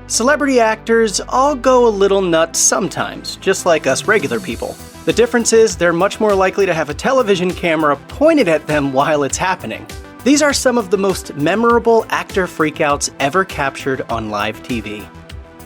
Celebrity actors all go a little nuts sometimes, just like us regular people. The difference is they're much more likely to have a television camera pointed at them while it's happening. These are some of the most memorable actor freakouts ever captured on live TV.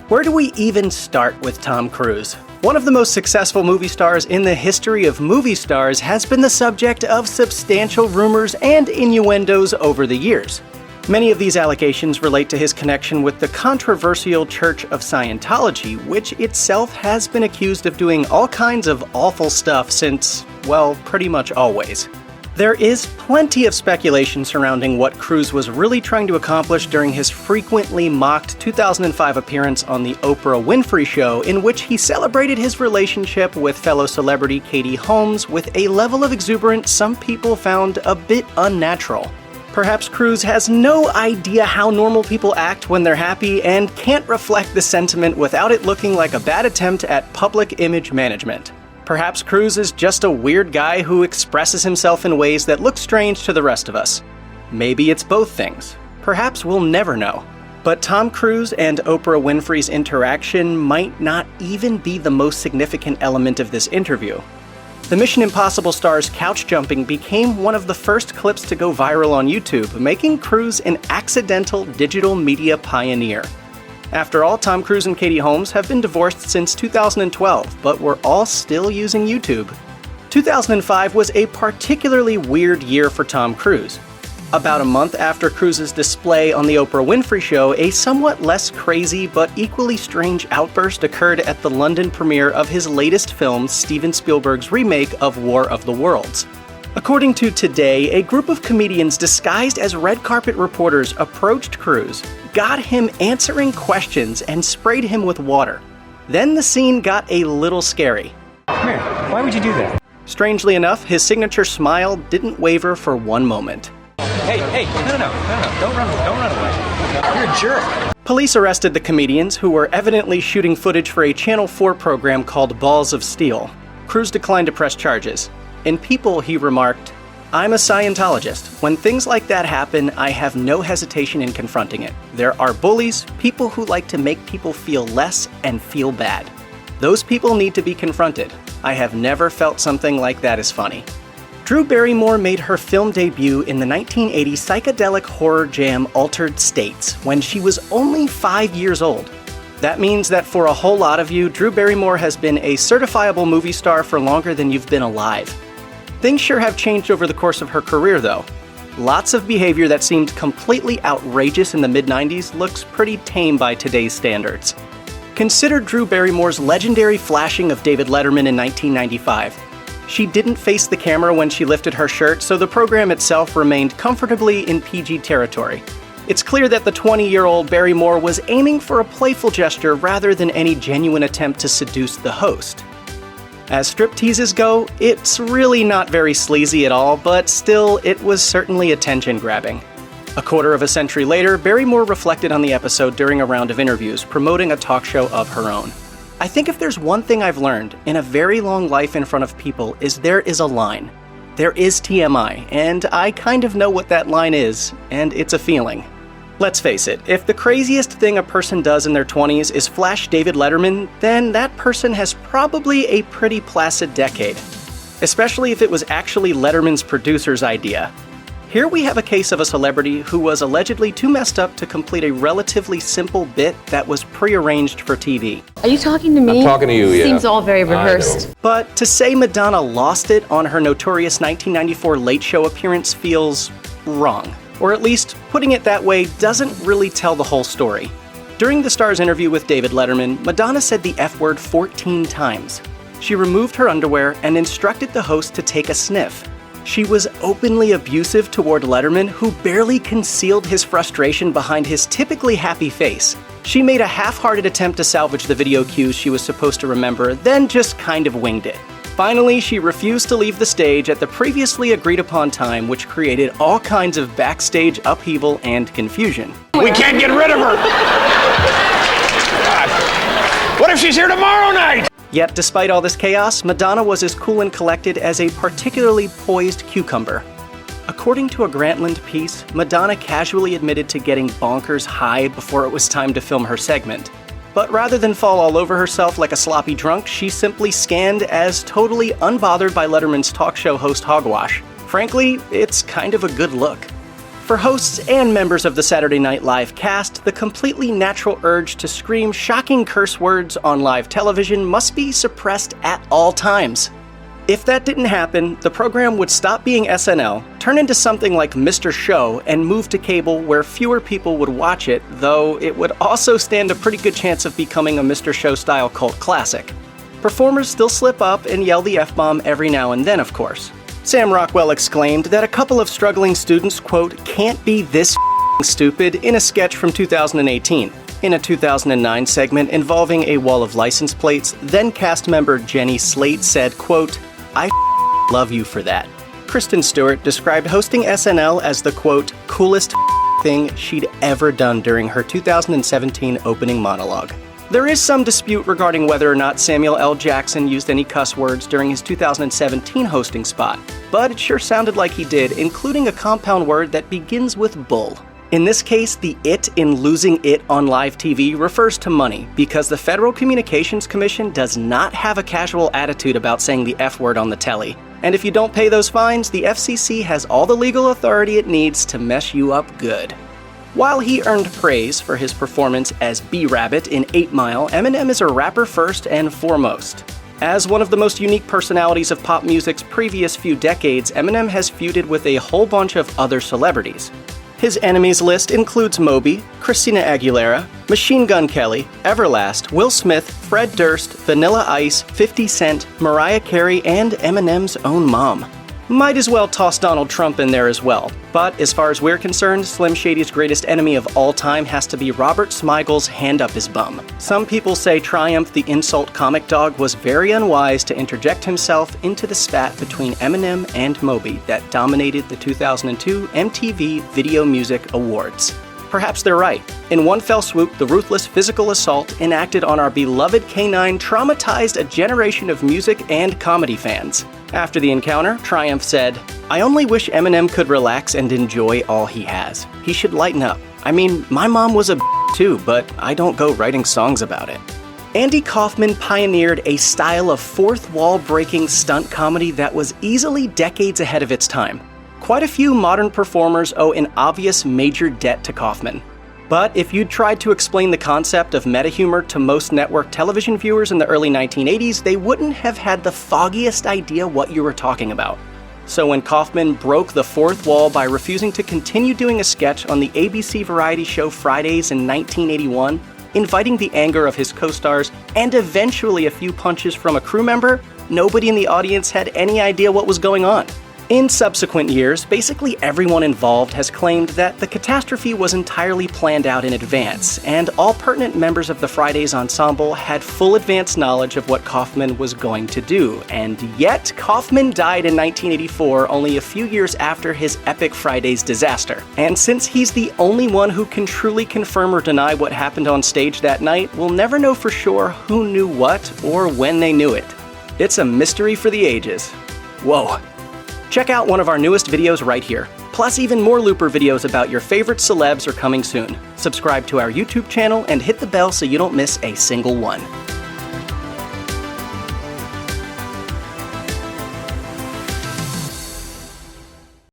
Where do we even start with Tom Cruise? One of the most successful movie stars in the history of movie stars has been the subject of substantial rumors and innuendos over the years. Many of these allegations relate to his connection with the controversial Church of Scientology, which itself has been accused of doing all kinds of awful stuff since, well, pretty much always. There is plenty of speculation surrounding what Cruise was really trying to accomplish during his frequently mocked 2005 appearance on the Oprah Winfrey Show, in which he celebrated his relationship with fellow celebrity Katie Holmes with a level of exuberance some people found a bit unnatural. Perhaps Cruise has no idea how normal people act when they're happy and can't reflect the sentiment without it looking like a bad attempt at public image management. Perhaps Cruise is just a weird guy who expresses himself in ways that look strange to the rest of us. Maybe it's both things. Perhaps we'll never know. But Tom Cruise and Oprah Winfrey's interaction might not even be the most significant element of this interview. The Mission Impossible star's couch jumping became one of the first clips to go viral on YouTube, making Cruise an accidental digital media pioneer. After all, Tom Cruise and Katie Holmes have been divorced since 2012, but we're all still using YouTube. 2005 was a particularly weird year for Tom Cruise. About a month after Cruise's display on the Oprah Winfrey Show, a somewhat less crazy but equally strange outburst occurred at the London premiere of his latest film, Steven Spielberg's remake of War of the Worlds. According to Today, a group of comedians disguised as red carpet reporters approached Cruise, got him answering questions, and sprayed him with water. Then the scene got a little scary. Come here, why would you do that? Strangely enough, his signature smile didn't waver for one moment. Hey, no, don't run away. You're a jerk. Police arrested the comedians, who were evidently shooting footage for a Channel 4 program called Balls of Steel. Cruise declined to press charges. In People, he remarked, "I'm a Scientologist. When things like that happen, I have no hesitation in confronting it. There are bullies, people who like to make people feel less and feel bad. Those people need to be confronted. I have never felt something like that is funny." Drew Barrymore made her film debut in the 1980 psychedelic horror jam Altered States when she was only 5 years old. That means that for a whole lot of you, Drew Barrymore has been a certifiable movie star for longer than you've been alive. Things sure have changed over the course of her career, though. Lots of behavior that seemed completely outrageous in the mid-90s looks pretty tame by today's standards. Consider Drew Barrymore's legendary flashing of David Letterman in 1995. She didn't face the camera when she lifted her shirt, so the program itself remained comfortably in PG territory. It's clear that the 20-year-old Barrymore was aiming for a playful gesture rather than any genuine attempt to seduce the host. As stripteases go, it's really not very sleazy at all, but still, it was certainly attention-grabbing. A quarter of a century later, Barrymore reflected on the episode during a round of interviews, promoting a talk show of her own. "I think if there's one thing I've learned in a very long life in front of people is there is a line. There is TMI, and I kind of know what that line is, and it's a feeling." Let's face it, if the craziest thing a person does in their 20s is flash David Letterman, then that person has probably a pretty placid decade. Especially if it was actually Letterman's producer's idea. Here we have a case of a celebrity who was allegedly too messed up to complete a relatively simple bit that was prearranged for TV. Are you talking to me? I'm talking to you, yeah. Seems all very rehearsed. But to say Madonna lost it on her notorious 1994 Late Show appearance feels wrong. Or at least, putting it that way doesn't really tell the whole story. During the star's interview with David Letterman, Madonna said the F word 14 times. She removed her underwear and instructed the host to take a sniff. She was openly abusive toward Letterman, who barely concealed his frustration behind his typically happy face. She made a half-hearted attempt to salvage the video cues she was supposed to remember, then just kind of winged it. Finally, she refused to leave the stage at the previously agreed-upon time, which created all kinds of backstage upheaval and confusion. We can't get rid of her! God. What if she's here tomorrow night? Yet, despite all this chaos, Madonna was as cool and collected as a particularly poised cucumber. According to a Grantland piece, Madonna casually admitted to getting bonkers high before it was time to film her segment. But rather than fall all over herself like a sloppy drunk, she simply scanned as totally unbothered by Letterman's talk show host hogwash. Frankly, it's kind of a good look. For hosts and members of the Saturday Night Live cast, the completely natural urge to scream shocking curse words on live television must be suppressed at all times. If that didn't happen, the program would stop being SNL, turn into something like Mr. Show, and move to cable where fewer people would watch it, though it would also stand a pretty good chance of becoming a Mr. Show-style cult classic. Performers still slip up and yell the F-bomb every now and then, of course. Sam Rockwell exclaimed that a couple of struggling students, quote, can't be this stupid in a sketch from 2018. In a 2009 segment involving a wall of license plates, then cast member Jenny Slate said, quote, I love you for that. Kristen Stewart described hosting SNL as the, quote, coolest thing she'd ever done during her 2017 opening monologue. There is some dispute regarding whether or not Samuel L. Jackson used any cuss words during his 2017 hosting spot, but it sure sounded like he did, including a compound word that begins with bull. In this case, the it in losing it on live TV refers to money, because the Federal Communications Commission does not have a casual attitude about saying the F word on the telly. And if you don't pay those fines, the FCC has all the legal authority it needs to mess you up good. While he earned praise for his performance as B-Rabbit in 8 Mile, Eminem is a rapper first and foremost. As one of the most unique personalities of pop music's previous few decades, Eminem has feuded with a whole bunch of other celebrities. His enemies list includes Moby, Christina Aguilera, Machine Gun Kelly, Everlast, Will Smith, Fred Durst, Vanilla Ice, 50 Cent, Mariah Carey, and Eminem's own mom. Might as well toss Donald Trump in there as well. But as far as we're concerned, Slim Shady's greatest enemy of all time has to be Robert Smigel's hand up his bum. Some people say Triumph the Insult Comic Dog was very unwise to interject himself into the spat between Eminem and Moby that dominated the 2002 MTV Video Music Awards. Perhaps they're right. In one fell swoop, the ruthless physical assault enacted on our beloved K9 traumatized a generation of music and comedy fans. After the encounter, Triumph said, I only wish Eminem could relax and enjoy all he has. He should lighten up. I mean, my mom was a too, but I don't go writing songs about it. Andy Kaufman pioneered a style of fourth wall breaking stunt comedy that was easily decades ahead of its time. Quite a few modern performers owe an obvious major debt to Kaufman. But if you'd tried to explain the concept of meta-humor to most network television viewers in the early 1980s, they wouldn't have had the foggiest idea what you were talking about. So when Kaufman broke the fourth wall by refusing to continue doing a sketch on the ABC variety show Fridays in 1981, inviting the anger of his co-stars, and eventually a few punches from a crew member, nobody in the audience had any idea what was going on. In subsequent years, basically everyone involved has claimed that the catastrophe was entirely planned out in advance, and all pertinent members of the Fridays ensemble had full advance knowledge of what Kaufman was going to do. And yet, Kaufman died in 1984, only a few years after his epic Fridays disaster. And since he's the only one who can truly confirm or deny what happened on stage that night, we'll never know for sure who knew what or when they knew it. It's a mystery for the ages. Whoa. Check out one of our newest videos right here. Plus, even more Looper videos about your favorite celebs are coming soon. Subscribe to our YouTube channel and hit the bell so you don't miss a single one.